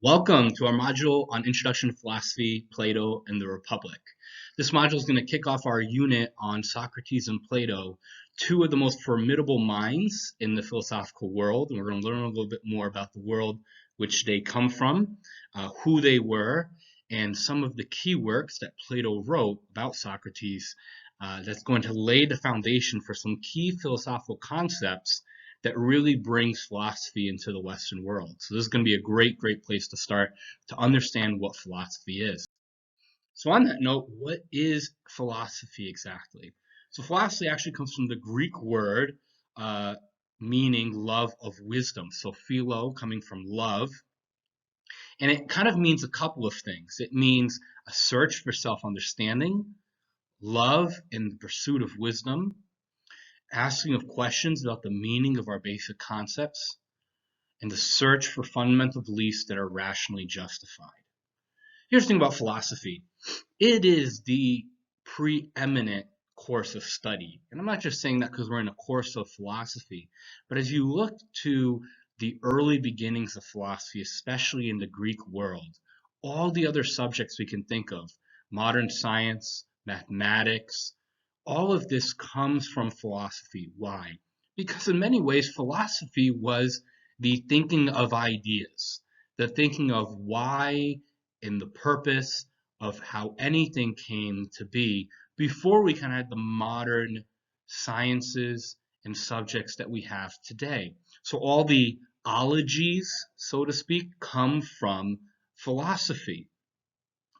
Welcome to our module on Introduction to Philosophy, Plato, and the Republic. This module is going to kick off our unit on Socrates and Plato, two of the most formidable minds in the philosophical world, and we're going to learn a little bit more about the world which they come from, who they were, and some of the key works that Plato wrote about Socrates that's going to lay the foundation for some key philosophical concepts that really brings philosophy into the Western world. So this is going to be a great place to start to understand what philosophy is. So on that note, what is philosophy exactly? So philosophy actually comes from the Greek word meaning love of wisdom. So philo coming from love. And it kind of means a couple of things. It means a search for self-understanding, love in the pursuit of wisdom, asking of questions about the meaning of our basic concepts, and the search for fundamental beliefs that are rationally justified. Here's the thing about philosophy. It is the preeminent course of study. And I'm not just saying that because we're in a course of philosophy, but as you look to the early beginnings of philosophy, especially in the Greek world, all the other subjects we can think of, modern science, mathematics, all of this comes from philosophy. Why? Because in many ways, philosophy was the thinking of ideas, the thinking of why and the purpose of how anything came to be before we kind of had the modern sciences and subjects that we have today. So all the ologies, so to speak, come from philosophy.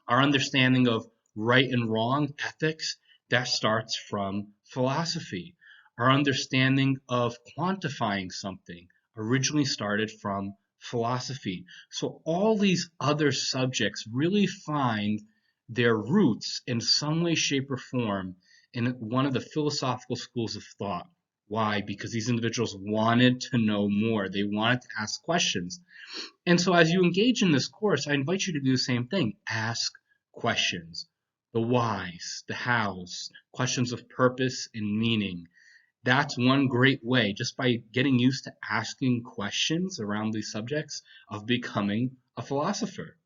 Our understanding of right and wrong, ethics, that starts from philosophy. Our understanding of quantifying something originally started from philosophy. So all these other subjects really find their roots in some way, shape, or form in one of the philosophical schools of thought. Why? Because these individuals wanted to know more. They wanted to ask questions. And so as you engage in this course, I invite you to do the same thing. Ask questions. The whys, the hows, questions of purpose and meaning. That's one great way, just by getting used to asking questions around these subjects, of becoming a philosopher.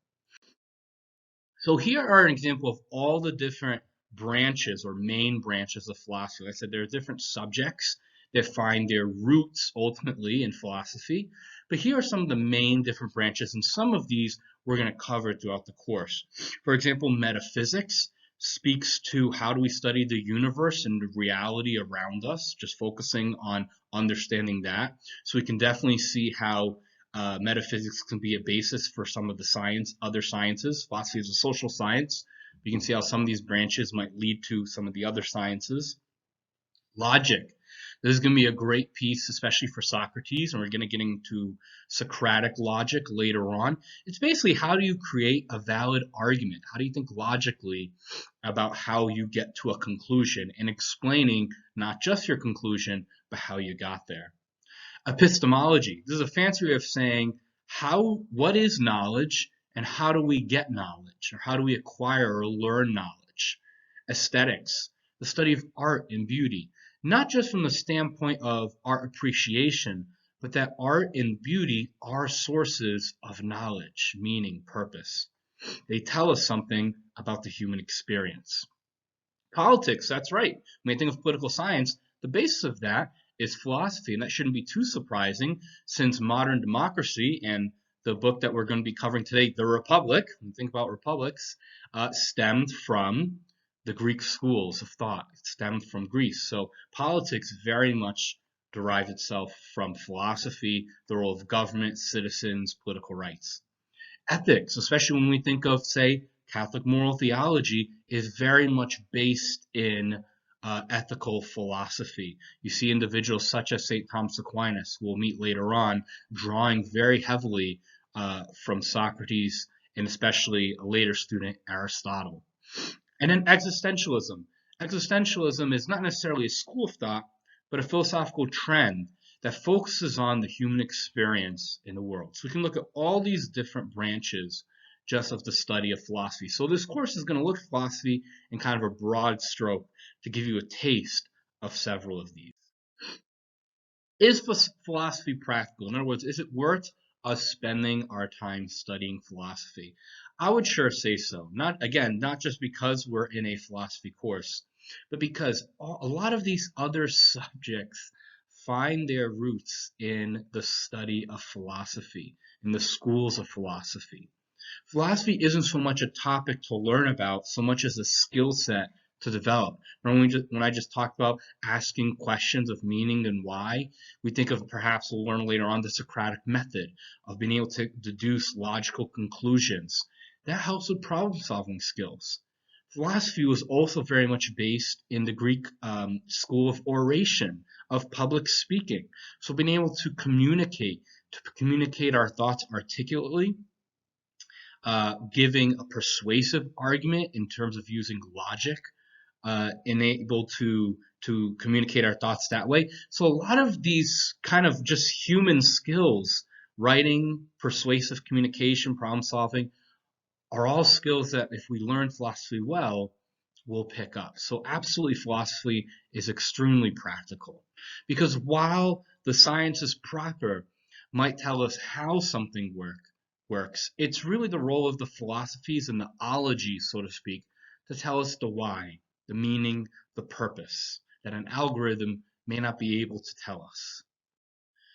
So here are an example of all the different branches or main branches of philosophy. Like I said, there are different subjects that find their roots ultimately in philosophy. But here are some of the main different branches, and some of these we're going to cover throughout the course. For example, metaphysics speaks to how do we study the universe and the reality around us, just focusing on understanding that. So we can definitely see how metaphysics can be a basis for some of the other sciences. Philosophy is a social science. You can see how some of these branches might lead to some of the other sciences. Logic. This is going to be a great piece, especially for Socrates, and we're going to get into Socratic logic later on. It's basically, how do you create a valid argument? How do you think logically about how you get to a conclusion, and explaining not just your conclusion, but how you got there. Epistemology. This is a fancy way of saying what is knowledge and how do we get knowledge, or how do we acquire or learn knowledge. Aesthetics, the study of art and beauty, not just from the standpoint of art appreciation, but that art and beauty are sources of knowledge, meaning, purpose. They tell us something about the human experience. Politics, that's right. When you think of political science, the basis of that is philosophy, and that shouldn't be too surprising since modern democracy and the book that we're going to be covering today, The Republic, when you think about republics, stemmed from the Greek schools of thought. It stemmed from Greece. So politics very much derives itself from philosophy, the role of government, citizens, political rights. Ethics, especially when we think of, say, Catholic moral theology, is very much based in ethical philosophy. You see individuals such as St. Thomas Aquinas, who we'll meet later on, drawing very heavily from Socrates, and especially a later student, Aristotle. And then existentialism. Existentialism is not necessarily a school of thought, but a philosophical trend that focuses on the human experience in the world. So we can look at all these different branches just of the study of philosophy. So this course is going to look at philosophy in kind of a broad stroke to give you a taste of several of these. Is philosophy practical? In other words, is it worth us spending our time studying philosophy? I would sure say so. Not just because we're in a philosophy course, but because a lot of these other subjects find their roots in the study of philosophy, in the schools of philosophy. Philosophy isn't so much a topic to learn about, so much as a skill set to develop. When I just talked about asking questions of meaning and why, we think of perhaps we'll learn later on the Socratic method of being able to deduce logical conclusions. That helps with problem solving skills. Philosophy was also very much based in the Greek school of oration, of public speaking. So being able to communicate our thoughts articulately, giving a persuasive argument in terms of using logic, able to communicate our thoughts that way. So a lot of these kind of just human skills, writing, persuasive communication, problem solving, are all skills that if we learn philosophy well, we'll pick up. So absolutely philosophy is extremely practical because while the sciences proper might tell us how something works, it's really the role of the philosophies and the ologies, so to speak, to tell us the why, the meaning, the purpose that an algorithm may not be able to tell us.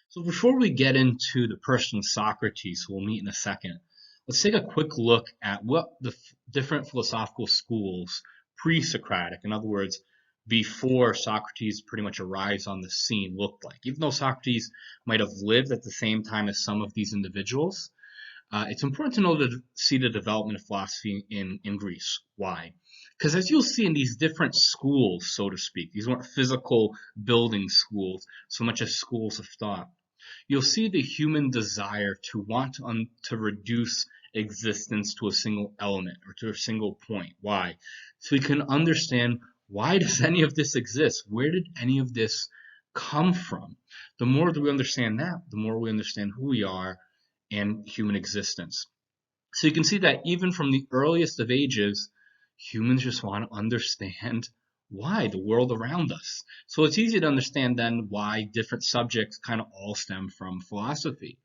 So before we get into the person of Socrates, who we'll meet in a second, let's take a quick look at what the different philosophical schools pre-Socratic, in other words, before Socrates pretty much arrives on the scene, looked like. Even though Socrates might have lived at the same time as some of these individuals, it's important to know see the development of philosophy in Greece. Why? Because as you'll see in these different schools, so to speak, these weren't physical building schools so much as schools of thought. You'll see the human desire to want to reduce existence to a single element or to a single point. Why? So we can understand, why does any of this exist? Where did any of this come from? The more that we understand that, the more we understand who we are and human existence. So you can see that even from the earliest of ages, humans just want to understand why the world around us. So it's easy to understand then why different subjects kind of all stem from philosophy.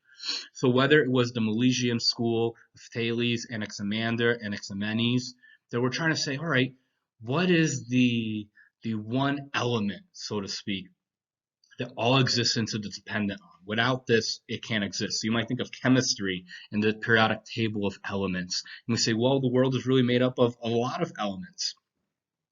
So whether it was the Milesian school of Thales, Anaximander, and Anaximenes, that were trying to say, all right, what is the one element, so to speak, that all existence is dependent on? Without this, it can't exist. So you might think of chemistry and the periodic table of elements. And we say, well, the world is really made up of a lot of elements.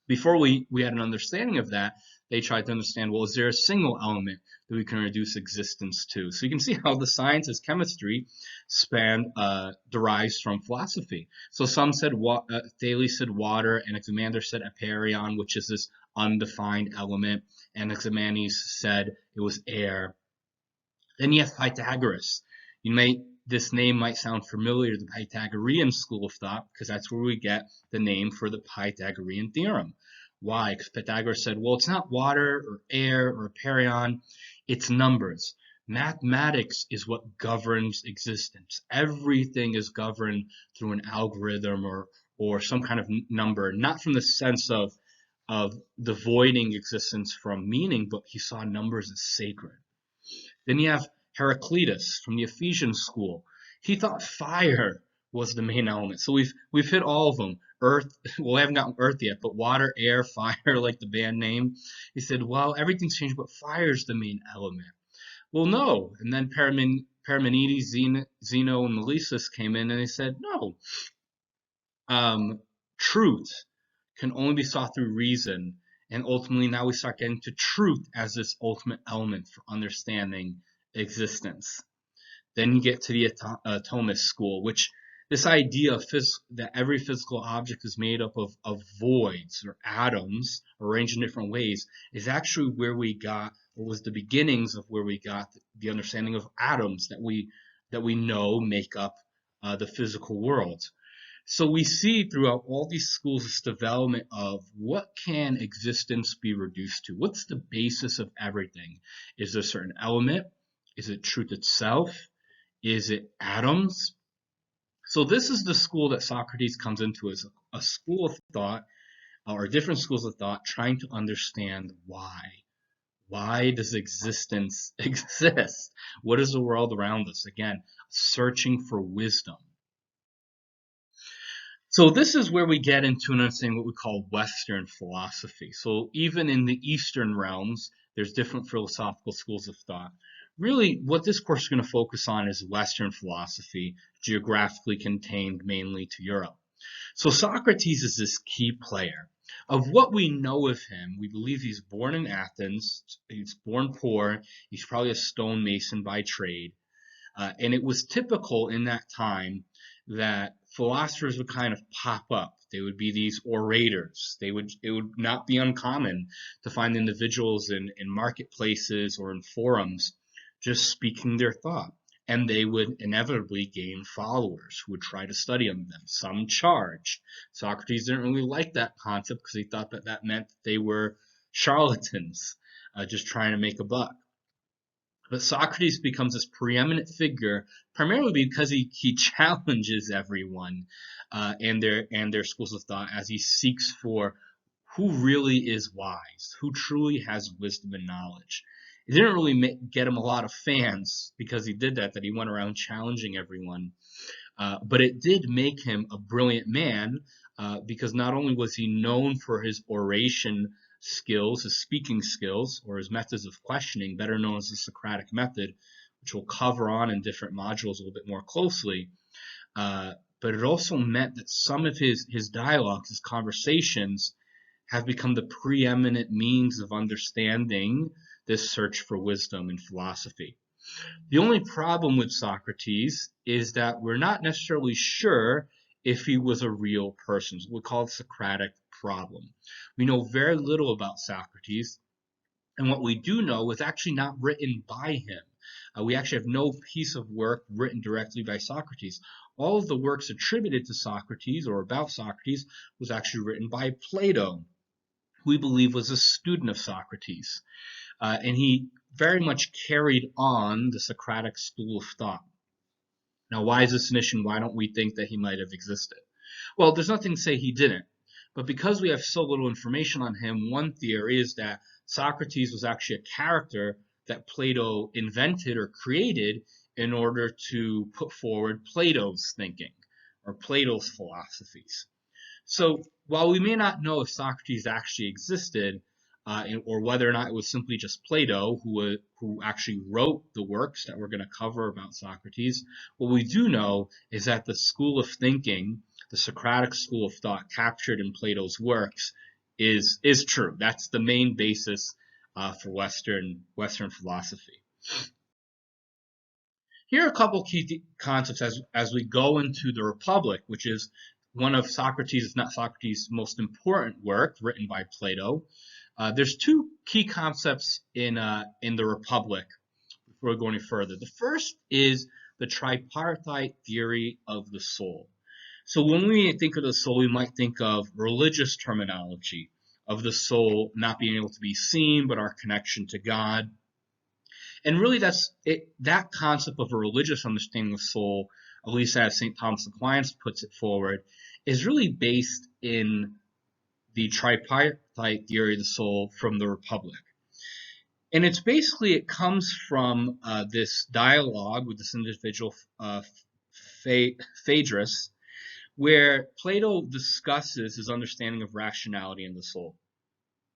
Before we had an understanding of that, they tried to understand, well, is there a single element that we can reduce existence to? So you can see how the sciences, chemistry, derives from philosophy. So some said, Thales said water, and Anaximander said apeiron, which is this undefined element, and Anaximenes said it was air. Then you have Pythagoras. This name might sound familiar to the Pythagorean school of thought because that's where we get the name for the Pythagorean theorem. Why? Because Pythagoras said, well, it's not water or air or apeiron, it's numbers. Mathematics is what governs existence. Everything is governed through an algorithm or some kind of number, not from the sense of devoiding existence from meaning, but he saw numbers as sacred. Then you have Heraclitus from the Ephesian school. He thought fire was the main element. So we've hit all of them. Earth, well, we haven't gotten Earth yet, but water, air, fire, like the band name. He said, well, everything's changed, but fire's the main element. Well, no. And then Parmenides, Zeno, and Melissus came in and they said, no. Truth can only be sought through reason. And ultimately, now we start getting to truth as this ultimate element for understanding existence. Then you get to the atomist school, which this idea of that every physical object is made up of voids or atoms arranged in different ways is actually where we got, or was the beginnings of where we got the understanding of atoms that we know make up the physical world. So we see throughout all these schools this development of what can existence be reduced to? What's the basis of everything? Is there a certain element? Is it truth itself? Is it atoms? So this is the school that Socrates comes into as a school of thought, or different schools of thought, trying to understand why. Why does existence exist? What is the world around us? Again, searching for wisdom. So this is where we get into an understanding what we call Western philosophy. So even in the Eastern realms, there's different philosophical schools of thought. Really, what this course is going to focus on is Western philosophy, geographically contained mainly to Europe. So Socrates is this key player. Of what we know of him, we believe he's born in Athens. He's born poor. He's probably a stonemason by trade. And it was typical in that time that philosophers would kind of pop up. They would be these orators. It would not be uncommon to find individuals in marketplaces or in forums just speaking their thought. And they would inevitably gain followers who would try to study them. Some charged. Socrates didn't really like that concept because he thought that that meant that they were charlatans, just trying to make a buck. But Socrates becomes this preeminent figure primarily because he challenges everyone and their schools of thought as he seeks for who really is wise, who truly has wisdom and knowledge. It didn't really get him a lot of fans because he did that he went around challenging everyone. But it did make him a brilliant man because not only was he known for his oration skills, his speaking skills, or his methods of questioning, better known as the Socratic method, which we'll cover on in different modules a little bit more closely. But it also meant that some of his dialogues, his conversations, have become the preeminent means of understanding this search for wisdom in philosophy. The only problem with Socrates is that we're not necessarily sure if he was a real person. We call it Socratic problem. We know very little about Socrates, and what we do know was actually not written by him. We actually have no piece of work written directly by Socrates. All of the works attributed to Socrates or about Socrates was actually written by Plato, who we believe was a student of Socrates. And he very much carried on the Socratic school of thought. Now, why is this an issue? Why don't we think that he might have existed? Well, there's nothing to say he didn't. But because we have so little information on him, one theory is that Socrates was actually a character that Plato invented or created in order to put forward Plato's thinking or Plato's philosophies. So while we may not know if Socrates actually existed, or whether or not it was simply just Plato who actually wrote the works that we're going to cover about Socrates, what we do know is that the school of thinking, the Socratic school of thought captured in Plato's works, is true. That's the main basis for Western philosophy. Here are a couple key concepts as we go into the Republic, which is one of Socrates, if not Socrates' most important work written by Plato. There's two key concepts in the Republic before we go any further. The first is the tripartite theory of the soul. So when we think of the soul, we might think of religious terminology of the soul not being able to be seen, but our connection to God. And really, that's it. That concept of a religious understanding of soul, at least as St. Thomas Aquinas puts it forward, is really based in the tripartite theory of the soul from the Republic. And it's basically, it comes from this dialogue with this individual, Phaedrus, where Plato discusses his understanding of rationality in the soul.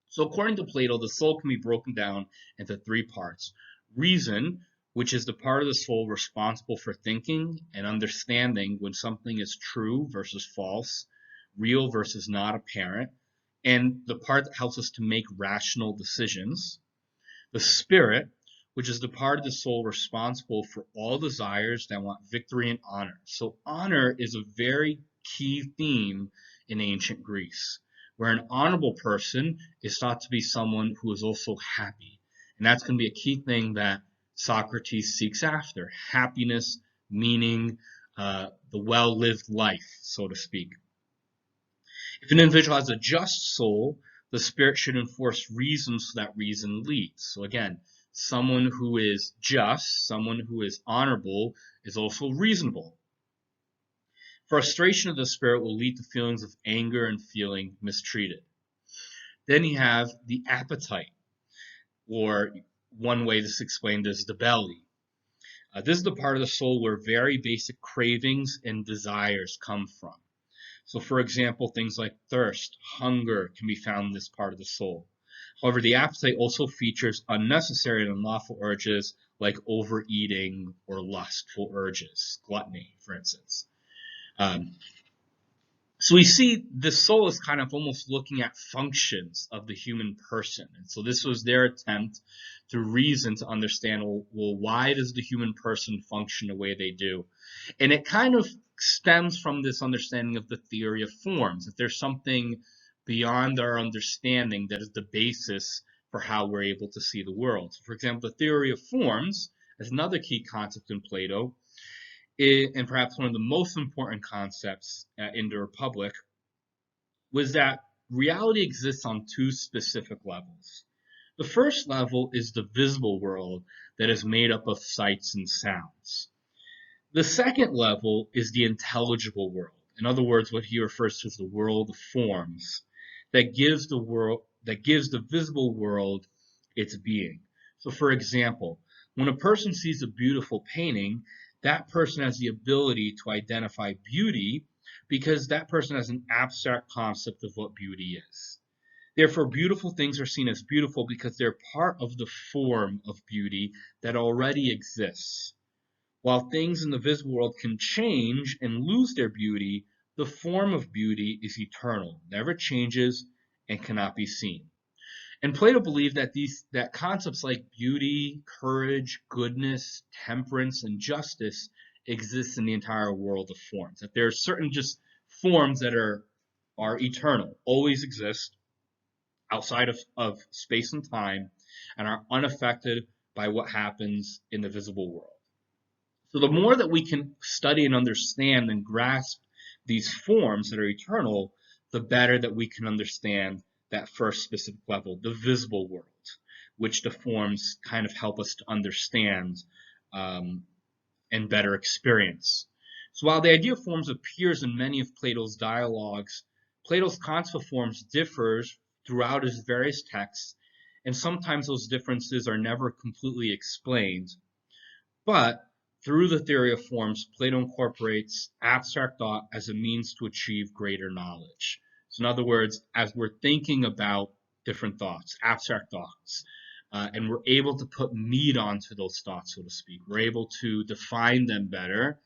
So according to Plato, the soul can be broken down into three parts. Reason, which is the part of the soul responsible for thinking and understanding when something is true versus false, real versus not apparent, and the part that helps us to make rational decisions. The spirit, which is the part of the soul responsible for all desires that want victory and honor. So honor is a very key theme in ancient Greece, where an honorable person is thought to be someone who is also happy. And that's going to be a key thing that Socrates seeks after: happiness, meaning, the well-lived life, so to speak. If an individual has a just soul, the spirit should enforce reason so that reason leads. So again, someone who is just, someone who is honorable, is also reasonable. Frustration of the spirit will lead to feelings of anger and feeling mistreated. Then you have the appetite, or one way this is explained is the belly. This is the part of the soul where very basic cravings and desires come from. So, for example, things like thirst, hunger can be found in this part of the soul. However, the appetite also features unnecessary and unlawful urges like overeating or lustful urges, gluttony, for instance. Um, so we see the soul is kind of almost looking at functions of the human person. And so this was their attempt to reason to understand, well, why does the human person function the way they do? And it kind of stems from this understanding of the theory of forms, that there's something beyond our understanding that is the basis for how we're able to see the world. So for example, the theory of forms is another key concept in Plato, and perhaps one of the most important concepts in the Republic, was that reality exists on two specific levels. The first level is the visible world that is made up of sights and sounds. The second level is the intelligible world. In other words, what he refers to as the world of forms that gives the visible world its being. So for example, when a person sees a beautiful painting, that person has the ability to identify beauty because that person has an abstract concept of what beauty is. Therefore, beautiful things are seen as beautiful because they're part of the form of beauty that already exists. While things in the visible world can change and lose their beauty, the form of beauty is eternal, never changes, and cannot be seen. And Plato believed that concepts like beauty, courage, goodness, temperance, and justice exist in the entire world of forms. That there are certain just forms that are eternal, always exist outside of space and time, and are unaffected by what happens in the visible world. So the more that we can study and understand and grasp these forms that are eternal, the better that we can understand that first specific level, the visible world, which the forms kind of help us to understand and better experience. So while the idea of forms appears in many of Plato's dialogues, Plato's concept of forms differs throughout his various texts, and sometimes those differences are never completely explained. But through the theory of forms, Plato incorporates abstract thought as a means to achieve greater knowledge. So in other words, as we're thinking about different thoughts, abstract thoughts, and we're able to put meat onto those thoughts, so to speak, we're able to define them better,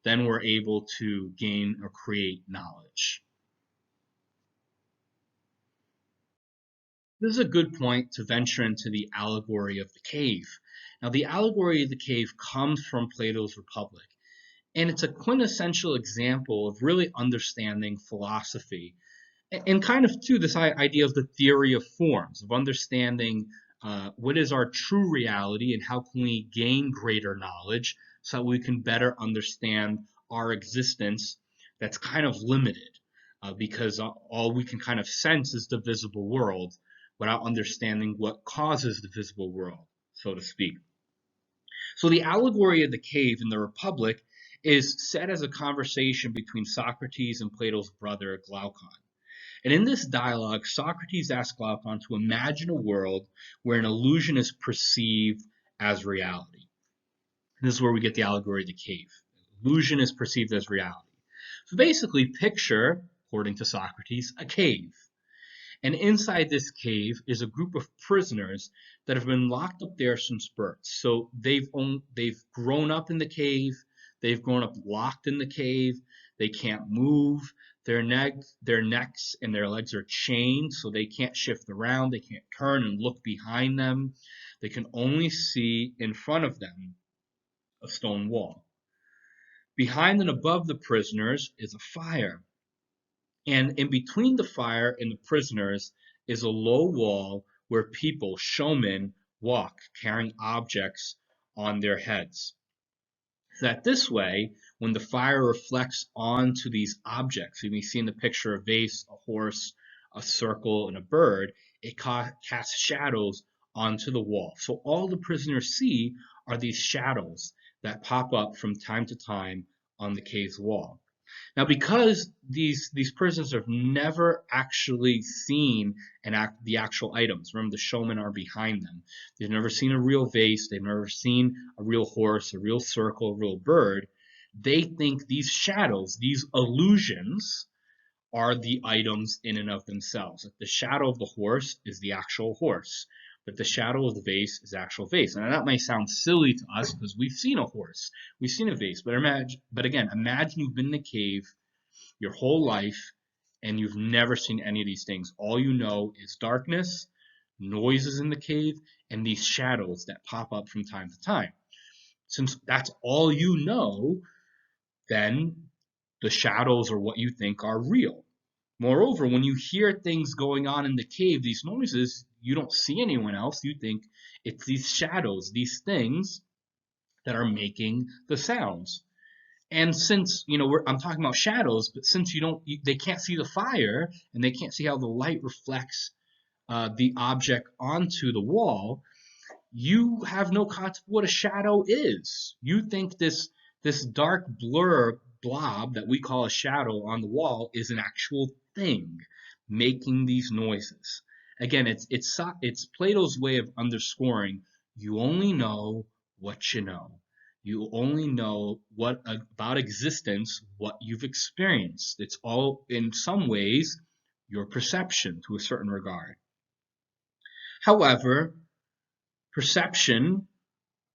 then we're able to gain or create knowledge. This is a good point to venture into the allegory of the cave. Now, the allegory of the cave comes from Plato's Republic, and it's a quintessential example of really understanding philosophy and kind of too this idea of the theory of forms, of understanding what is our true reality and how can we gain greater knowledge so that we can better understand our existence that's kind of limited because all we can kind of sense is the visible world without understanding what causes the visible world, so to speak. So the allegory of the cave in the Republic is set as a conversation between Socrates and Plato's brother Glaucon. And in this dialogue, Socrates asks Glaucon to imagine a world where an illusion is perceived as reality. And this is where we get the allegory of the cave. Illusion is perceived as reality. So basically, picture, according to Socrates, a cave. And inside this cave is a group of prisoners that have been locked up there since birth. So they've grown up in the cave. They've grown up locked in the cave. They can't move. Their necks and their legs are chained, so they can't shift around. They can't turn and look behind them. They can only see in front of them a stone wall. Behind and above the prisoners is a fire. And in between the fire and the prisoners is a low wall where people, showmen, walk carrying objects on their heads. So that this way, when the fire reflects onto these objects, you may see in the picture a vase, a horse, a circle, and a bird, it casts shadows onto the wall. So all the prisoners see are these shadows that pop up from time to time on the cave's wall. Now, because these prisoners have never actually seen the actual items. Remember, the showmen are behind them. They've never seen a real vase. They've never seen a real horse, a real circle, a real bird. They think these shadows, these illusions, are the items in and of themselves. Like the shadow of the horse is the actual horse, but the shadow of the vase is the actual vase. And that might sound silly to us because we've seen a horse, we've seen a vase, but again, imagine you've been in a cave your whole life and you've never seen any of these things. All you know is darkness, noises in the cave, and these shadows that pop up from time to time. Since that's all you know, then the shadows are what you think are real. Moreover, when you hear things going on in the cave, these noises, you don't see anyone else. You think it's these shadows, these things that are making the sounds. And since I'm talking about shadows, but since they can't see the fire and they can't see how the light reflects the object onto the wall, you have no concept of what a shadow is. You think this dark blur blob that we call a shadow on the wall is an actual thing making these noises. Again, it's Plato's way of underscoring you only know what you know. You only know what about existence, what you've experienced. It's all in some ways your perception to a certain regard. However, perception,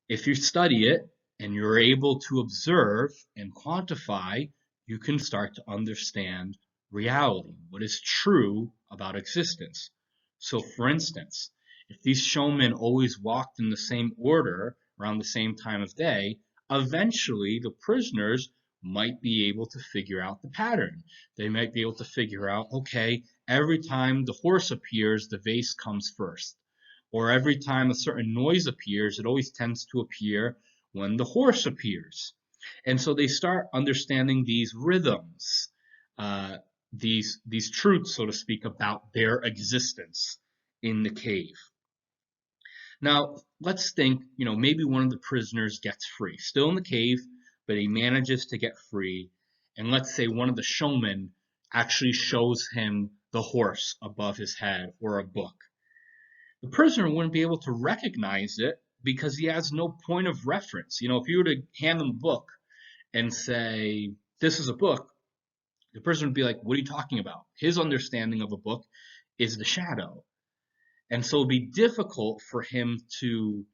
if you study it and you're able to observe and quantify, you can start to understand reality, what is true about existence. So, for instance, if these showmen always walked in the same order around the same time of day, eventually the prisoners might be able to figure out the pattern. They might be able to figure out, okay, every time the horse appears, the vase comes first, or every time a certain noise appears, it always tends to appear when the horse appears. And so they start understanding these rhythms, uh, these truths, so to speak, about their existence in the cave. Now, let's think, maybe one of the prisoners gets free, still in the cave, but he manages to get free. And let's say one of the showmen actually shows him the horse above his head or a book. The prisoner wouldn't be able to recognize it because he has no point of reference. If you were to hand him a book and say, this is a book, the person would be like, what are you talking about? His understanding of a book is the shadow. And so it'd be difficult for him to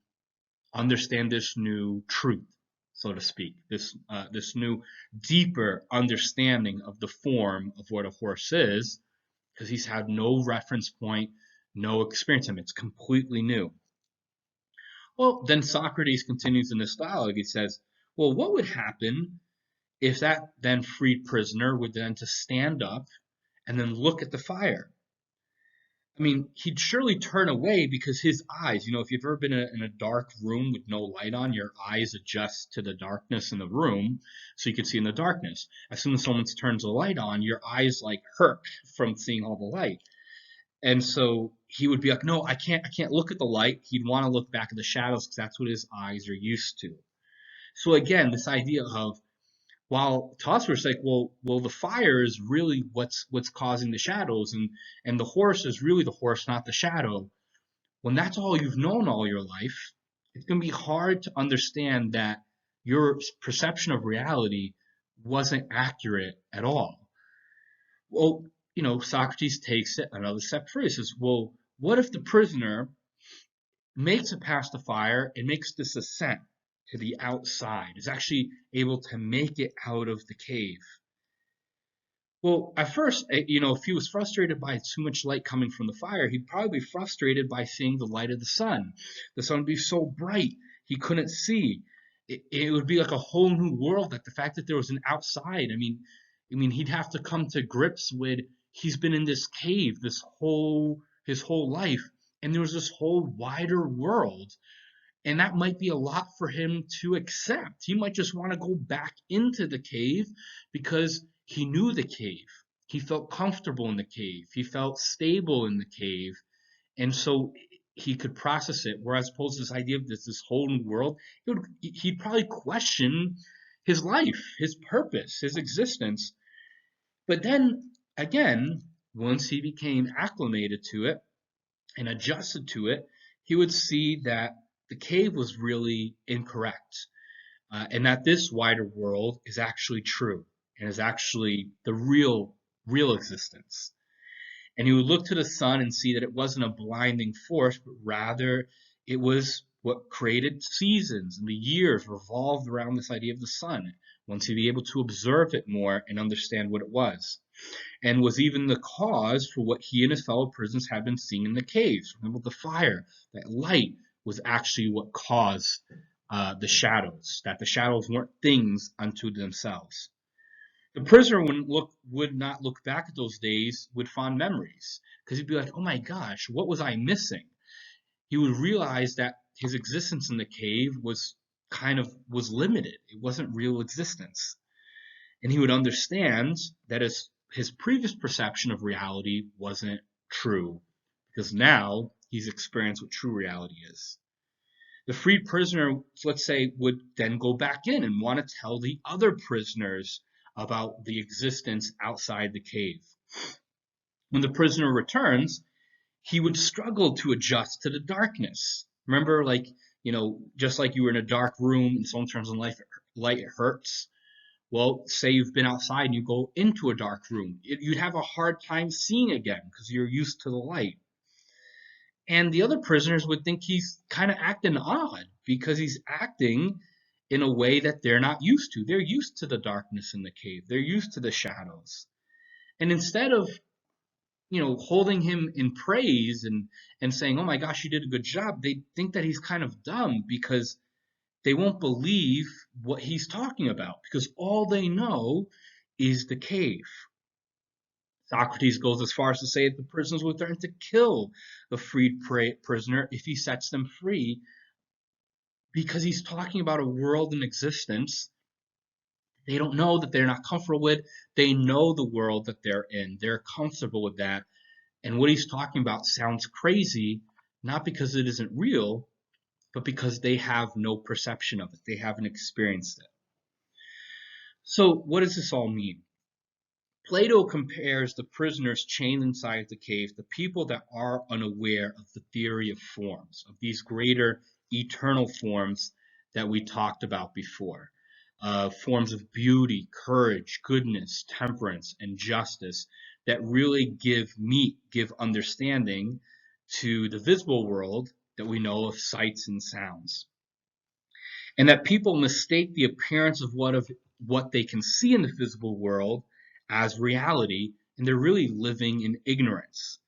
understand this new truth, so to speak, this new deeper understanding of the form of what a horse is, because he's had no reference point, no experience in it. It's completely new. Well, then Socrates continues in this dialogue. He says, well, what would happen if that then freed prisoner would then to stand up and then look at the fire? I mean, he'd surely turn away because his eyes, if you've ever been in a dark room with no light on, your eyes adjust to the darkness in the room so you can see in the darkness. As soon as someone turns the light on, your eyes like hurt from seeing all the light. And so he would be like, no, I can't look at the light. He'd want to look back at the shadows because that's what his eyes are used to. So again, this idea of, while to us we're like, well, the fire is really what's causing the shadows, and the horse is really the horse, not the shadow. When that's all you've known all your life, it's going to be hard to understand that your perception of reality wasn't accurate at all. Well, Socrates takes it another step further. He says, well, what if the prisoner makes it past the fire and makes this ascent to the outside, is actually able to make it out of the cave? Well, at first, if he was frustrated by too much light coming from the fire, he'd probably be frustrated by seeing the light of the sun. The sun would be so bright he couldn't see. It would be like a whole new world. Like the fact that there was an outside. I mean, he'd have to come to grips with he's been in this cave his whole life, and there was this whole wider world, and that might be a lot for him to accept. He might just want to go back into the cave because he knew the cave. He felt comfortable in the cave. He felt stable in the cave. And so he could process it. Whereas opposed to this idea of this whole new world, he'd probably question his life, his purpose, his existence. But then again, once he became acclimated to it and adjusted to it, he would see that the cave was really incorrect, and that this wider world is actually true and is actually the real existence. And he would look to the sun and see that it wasn't a blinding force, but rather it was what created seasons, and the years revolved around this idea of the sun. Once he'd be able to observe it more and understand what it was, and was even the cause for what he and his fellow prisoners had been seeing in the caves. Remember, the fire, that light, was actually what caused the shadows, that the shadows weren't things unto themselves. The prisoner would not look back at those days with fond memories, because he'd be like, oh my gosh, what was I missing? He would realize that his existence in the cave was limited. It wasn't real existence. And he would understand that his previous perception of reality wasn't true, because now he's experienced what true reality is. The freed prisoner, let's say, would then go back in and want to tell the other prisoners about the existence outside the cave. When the prisoner returns, he would struggle to adjust to the darkness. Remember, like, just like you were in a dark room and someone turns on light, it hurts. Well, say you've been outside and you go into a dark room, you'd have a hard time seeing again because you're used to the light. And the other prisoners would think he's kind of acting odd because he's acting in a way that they're not used to. They're used to the darkness in the cave. They're used to the shadows. And instead of, holding him in praise and saying, "Oh my gosh, you did a good job," they think that he's kind of dumb because they won't believe what he's talking about because all they know is the cave. Socrates goes as far as to say that the prisoners will threaten to kill the freed prisoner if he sets them free because he's talking about a world in existence they don't know, that they're not comfortable with. They know the world that they're in. They're comfortable with that. And what he's talking about sounds crazy, not because it isn't real, but because they have no perception of it. They haven't experienced it. So what does this all mean? Plato compares the prisoners chained inside the cave to people that are unaware of the theory of forms, of these greater eternal forms that we talked about before. Forms of beauty, courage, goodness, temperance, and justice that really give understanding to the visible world that we know of sights and sounds. And that people mistake the appearance of what they can see in the visible world as reality, and they're really living in ignorance.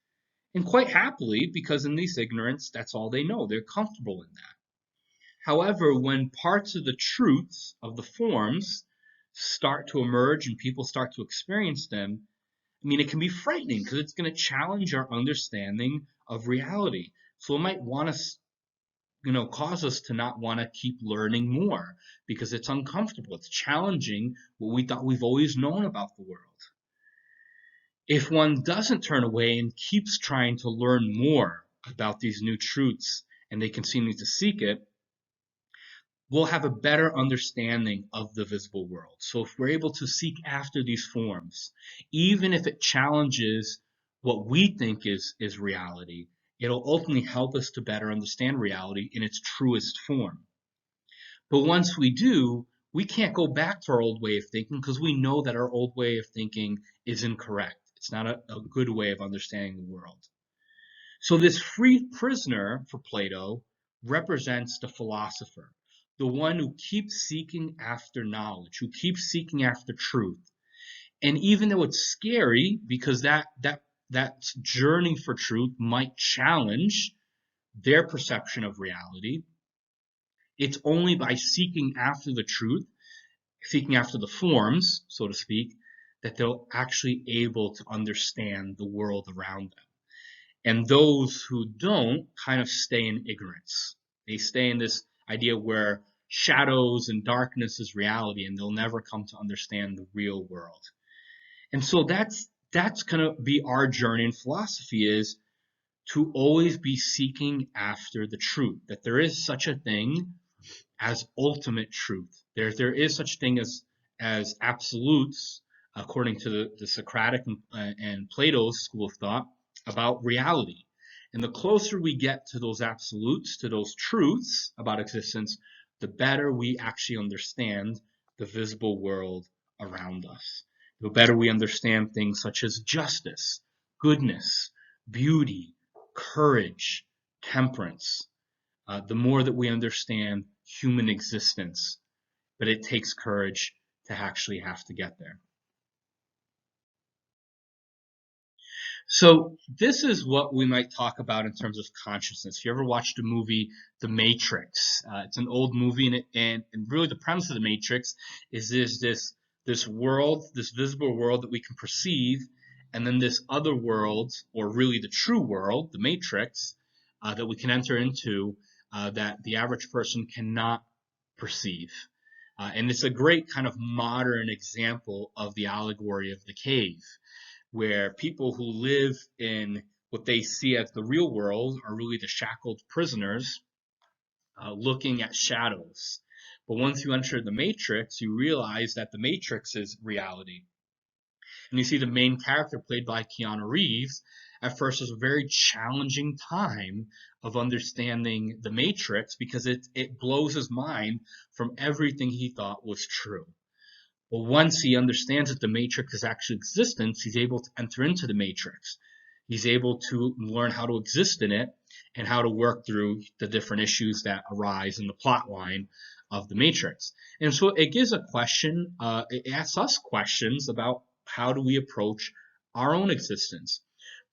And quite happily, because in this ignorance, that's all they know. They're comfortable in that. However, when parts of the truths of the forms start to emerge and people start to experience them, it can be frightening because it's going to challenge our understanding of reality. So it might want to cause us to not want to keep learning more because it's uncomfortable. It's challenging what we thought we've always known about the world. If one doesn't turn away and keeps trying to learn more about these new truths and they continue to seek it, we'll have a better understanding of the visible world. So if we're able to seek after these forms, even if it challenges what we think is reality, it'll ultimately help us to better understand reality in its truest form. But once we do, we can't go back to our old way of thinking because we know that our old way of thinking is incorrect. It's not a good way of understanding the world. So this freed prisoner for Plato represents the philosopher, the one who keeps seeking after knowledge, who keeps seeking after truth. And even though it's scary because that journey for truth might challenge their perception of reality, it's only by seeking after the truth, seeking after the forms, so to speak, that they're actually able to understand the world around them. And those who don't kind of stay in ignorance. They stay in this idea where shadows and darkness is reality, and they'll never come to understand the real world. And so that's going to be our journey in philosophy, is to always be seeking after the truth, that there is such a thing as ultimate truth. There is such thing as absolutes, according to the Socratic and Plato's school of thought about reality. And the closer we get to those absolutes, to those truths about existence, the better we actually understand the visible world around us. The better we understand things such as justice, goodness, beauty, courage, temperance. The more that we understand human existence, but it takes courage to actually have to get there. So this is what we might talk about in terms of consciousness. If you ever watched the movie The Matrix, it's an old movie, and really the premise of The Matrix is this world, this visible world that we can perceive, and then this other world, or really the true world, the Matrix, that we can enter into, that the average person cannot perceive. And it's a great kind of modern example of the allegory of the cave, where people who live in what they see as the real world are really the shackled prisoners looking at shadows. But once you enter the Matrix, you realize that the Matrix is reality. And you see the main character, played by Keanu Reeves, at first has a very challenging time of understanding the Matrix because it blows his mind from everything he thought was true. Well, once he understands that the matrix is actually existence, he's able to enter into the matrix. He's able to learn how to exist in it and how to work through the different issues that arise in the plot line of the matrix. And so it gives a question, it asks us questions about how do we approach our own existence.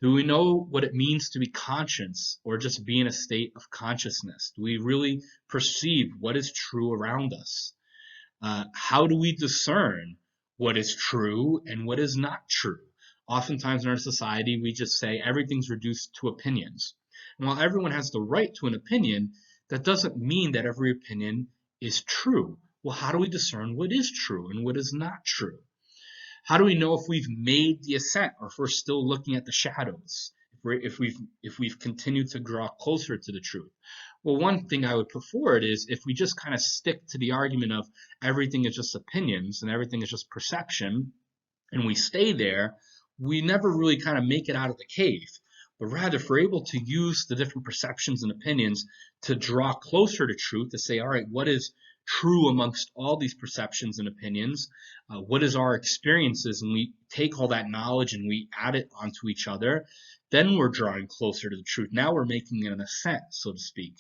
Do we know what it means to be conscious or just be in a state of consciousness? Do we really perceive what is true around us? How do we discern what is true and what is not true? Oftentimes in our society, we just say everything's reduced to opinions. And while everyone has the right to an opinion, that doesn't mean that every opinion is true. Well, how do we discern what is true and what is not true? How do we know if we've made the ascent or if we're still looking at the shadows? If we've continued to draw closer to the truth? Well, one thing I would put forward is if we just kind of stick to the argument of everything is just opinions and everything is just perception, and we stay there, we never really kind of make it out of the cave. But rather, if we're able to use the different perceptions and opinions to draw closer to truth, to say, all right, what is true amongst all these perceptions and opinions? What is our experiences? And we take all that knowledge and we add it onto each other. Then we're drawing closer to the truth. Now we're making an ascent, so to speak.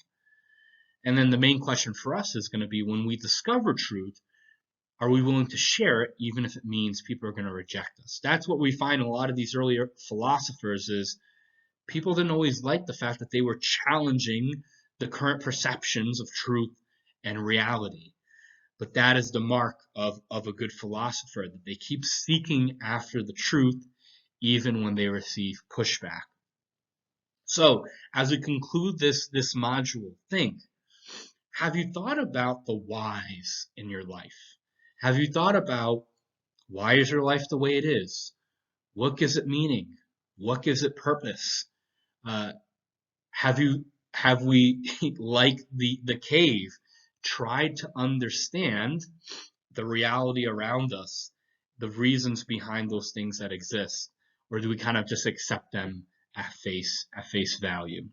And then the main question for us is going to be, when we discover truth, are we willing to share it, even if it means people are going to reject us? That's what we find in a lot of these earlier philosophers is people didn't always like the fact that they were challenging the current perceptions of truth and reality. But that is the mark of a good philosopher, that they keep seeking after the truth even when they receive pushback. So, as we conclude this module, think, have you thought about the whys in your life? Have you thought about, why is your life the way it is? What gives it meaning? What gives it purpose? Uh, have we, like the cave, tried to understand the reality around us, the reasons behind those things that exist, or do we kind of just accept them at face value?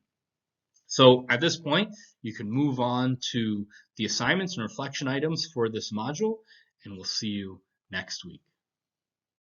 So at this point, you can move on to the assignments and reflection items for this module, and we'll see you next week.